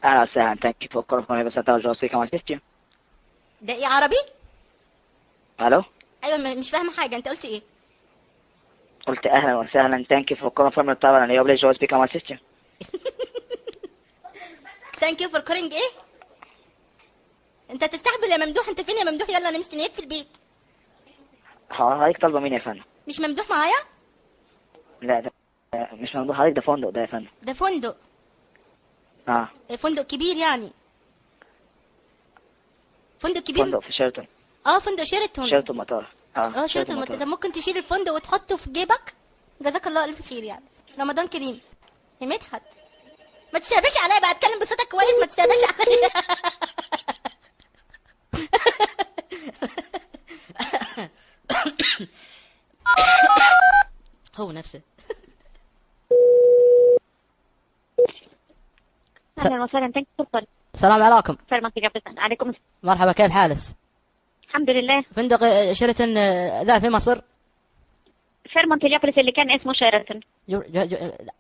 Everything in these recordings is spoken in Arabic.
أهلا وسهلا. Thank you for calling from Hotel Joe speaking on system. ده ايه عربي؟ ألو. ايوه مش فاهمه حاجه، انت قلت ايه؟ قلت أهلا وسهلا. Thank you for calling from Hotel Joe speaking on system. ثانك يو فور كولينج ايه؟ انت تستهبل يا ممدوح، انت فين يا ممدوح؟ يلا انا مستنياك في البيت. حضرتك طالبة مين يا فندم؟ مش ممدوح معايا؟ لا ده مش موضوع حضرتك، ده فندق ده يا فندم. ده فندق. اه فندق كبير يعني. فندق كبير. فندق في شيراتون. اه فندق شيراتون. شيراتون مطار. اه شيراتون شيراتون مطار. ده ممكن تشيل الفندق وتحطه في جيبك. جزاك الله الف خير يعني. رمضان كريم يا مدحت. ما تستهبلش عليا بقى، اتكلم بصوتك كويس، ما تستهبلش عليا. هو نفسه. اهلا وسهلا. ثانك يو. السلام عليكم. عليكم السلام. مرحبا، كيف حالك؟ الحمد لله. فندق شيراتون ذا في مصر. فيرمونت اليابلس اللي كان اسمه شيراتون.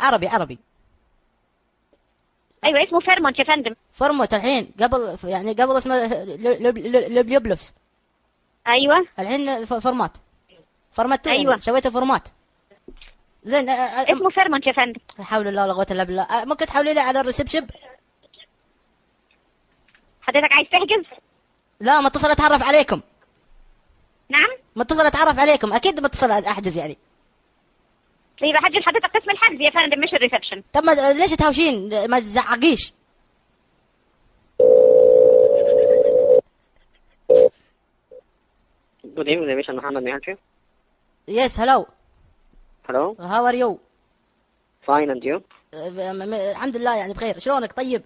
عربي. ايوه اسمه فيرمونت يا فندم. فرمت الحين، قبل اسمه لبلبلس. ايوه الحين فرمت أيوة. سويته فورمات. زين. اسمه فيرمونت يا فندم. لا حول الله ولا قوة الا بالله. ممكن تحولي لي على الريسبشن؟ حضرتك عايز تحجز؟ لا متصل اتعرف عليكم. نعم. متصل اتعرف عليكم، اكيد متصل احجز يعني. يبقى حجز حضرتك قسم الحجز يا فندم مش الريسبشن. طب ما ليش تهوشين؟ ما تزعقيش. Good evening, Mr. Muhammad. May I help you? Yes, hello. Hello. How are you? Fine, and you? الحمد لله يعني بخير. شلونك؟ طيب.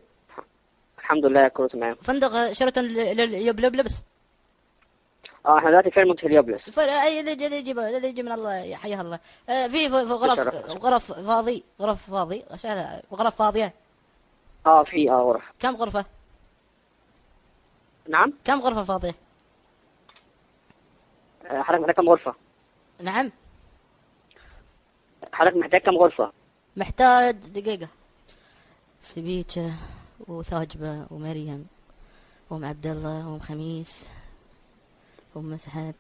الحمد لله كله تمام. فندق شيراتون لبلبس. احنا دلوقتي في هليوبلس. اي اللي يجي من الله يحييها الله. في غرف فاضية. في غرف. كم غرفة؟ نعم. كم غرفة فاضية؟ حضرتك محتاج كم غرفة؟ نعم. حضرتك محتاج كم غرفة؟ محتاج دقيقة. سبيتشة وثاجبة ومريم وام عبد الله وام خميس وام مسحات.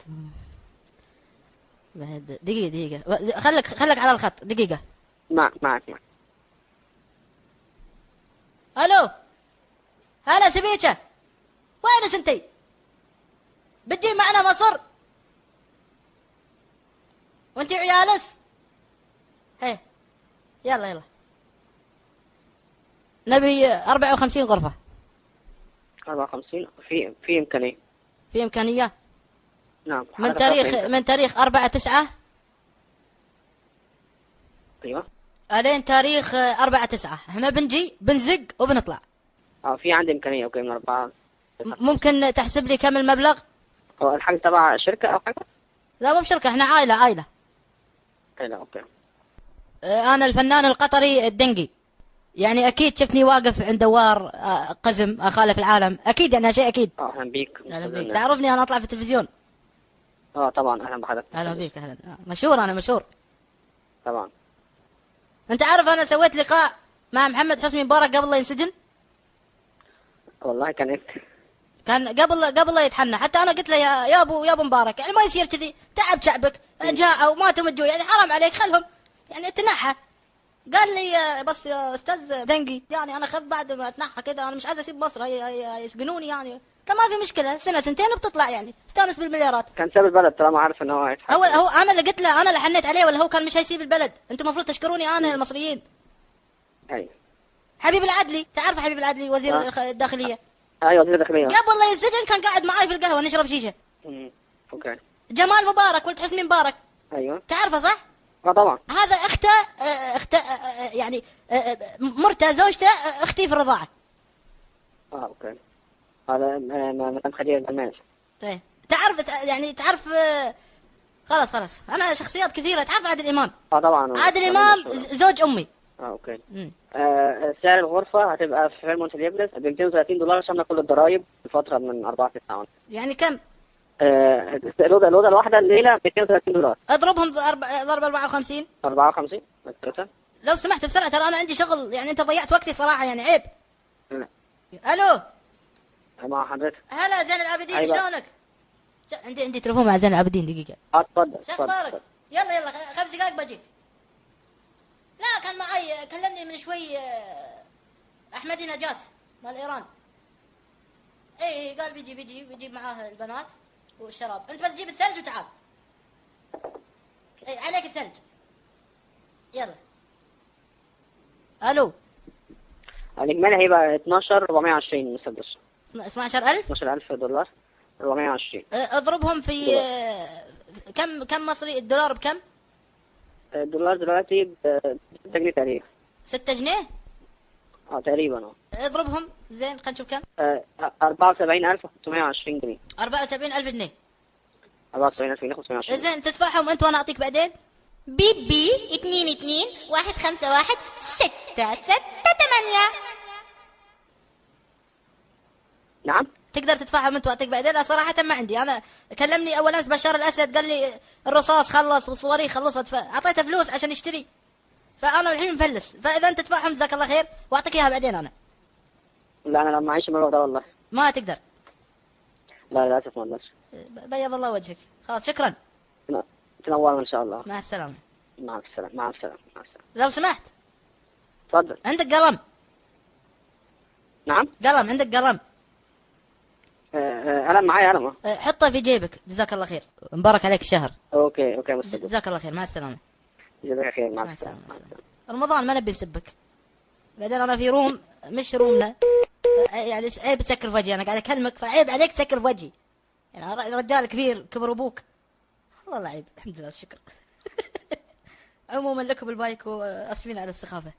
بعد دقيقة. خلك على الخط دقيقة. معك. الو. هلا سبيتشة، وين انتي؟ بتجي معنا مصر وانتي عيالس؟ هي يلا نبي 54 غرفة. 54 في إمكانية. في إمكانية. نعم. من تاريخ 4/9. أيوة. الين تاريخ 4/9 احنا بنجي بنزق وبنطلع. في عندي إمكانية. أوكي من 4. ممكن تحسب لي كم المبلغ؟ هو الحاجة تبع شركة أو حاجة؟ لا مو بشركة، احنا عائلة. لا أوكي. أنا الفنان القطري الدنقي. يعني أكيد شفتني واقف عند دوار قزم أخالف العالم، أكيد يعني شيء أكيد. أهلا بيك. تعرفني أنا أطلع في التلفزيون. طبعا أهلا بحضرتك. أهلا بيك. أهلا. أنا مشهور. طبعا. أنت عارف أنا سويت لقاء مع محمد حسني مبارك قبل لا ينسجن. والله كان قبل لا يتحنى. حتى أنا قلت له يا أبو مبارك، يعني ما يصير كذي، تعب شعبك، جاءوا وماتوا مجوا، يعني حرام عليك، خلهم يعني تنحى. قال لي بس يا استاذ دنقي، يعني انا خف بعد ما اتنحى كذا، انا مش عايز اسيب مصر، يسجنوني يعني. طب ما في مشكله، سنه سنتين وبتطلع، يعني استانس بالمليارات. كان ساب البلد طالما عارف ان هو هيتحاسب. هو انا اللي قلت له، انا اللي حنيت عليه، ولا هو كان مش هيسيب البلد؟ انتم المفروض تشكروني انا المصريين. ايوه. حبيب العدلي، تعرف حبيب العدلي وزير الداخليه؟ ايوه وزير الداخليه. قبل لا ينسجن كان قاعد معاي في القهوه نشرب شيشه. اوكي. جمال مبارك ولد حسني مبارك. ايوه. تعرفه صح؟ طبعا. هذا اخته يعني مرته زوجته اختي في الرضاعه. اوكي. هذا مدام خديجه الدماش. طيب تعرف خلاص انا شخصيات كثيره. تعرف عادل امام؟ طبعا. عادل امام زوج امي. اوكي. سعر الغرفه هتبقى في فيرمونت اليابلس ب $230 شامله كل الضرايب الفتره من 4/9. يعني كم؟ الأوضة الواحدة الليلة $230. اضربهم ضرب 54. 54 لو سمحت بسرعة، ترى أنا عندي شغل، يعني أنت ضيعت وقتي صراحة، يعني عيب. الو مع حضرتك. هلا زين العابدين، أيوة. شلونك؟ عندي تليفون مع زين العابدين دقيقة. اتفضل شو اخبارك؟ يلا 5 دقائق بجيك. لا كان معي كلمني من شوي احمدي نجاة مال ايران. اي قال بيجيب معاه البنات والشراب، انت بس جيب الثلج وتعال. اي عليك الثلج. يلا. الو. الاجمالي هيبقى 12420 مسدس. 12000 12000 دولار 420. اضربهم في كم مصري؟ الدولار بكم؟ الدولار دلوقتي ب 6 جنيه تقريبا. 6 جنيه؟ تقريبا. اضربهم زين خلينا نشوف كم. 74620 جنيه. 74000 جنيه. 74000 جنيه 520. زين تدفعهم انت وانا اعطيك بعدين. بي 22 151 668. نعم. تقدر تدفعهم انت واعطيك بعدين؟ لا صراحة ما عندي. انا كلمني اول امس بشار الاسد قال لي الرصاص خلص والصواريخ خلصت، فاعطيته فلوس عشان يشتري، فانا الحين مفلس. فاذا انت تدفعهم جزاك الله خير واعطيك اياها بعدين. انا لا انا معيش المبلغ ده والله. ما تقدر. لا للاسف ما اقدرش. بيض الله وجهك. خلاص شكرا. تنورنا ان شاء الله. مع السلامة. مع السلامة مع السلامة مع السلامة. لو سمحت اتفضل. عندك قلم؟ نعم. قلم عندك قلم؟ قلم معايا قلم. حطه في جيبك. جزاك الله خير. مبارك عليك الشهر. اوكي مستر. جزاك الله خير. مع السلامة. جزاك خير. مع السلامة. رمضان ما نبي نسبك. بعدين انا في روم مش رومنا، يعني عيب تسكر في وجهي. انا قاعد اكلمك فعيب عليك تسكر في وجهي. يعني رجال كبير كبر ابوك. والله عيب. الحمد لله والشكر. عموما لكم البايك واسفين على السخافة.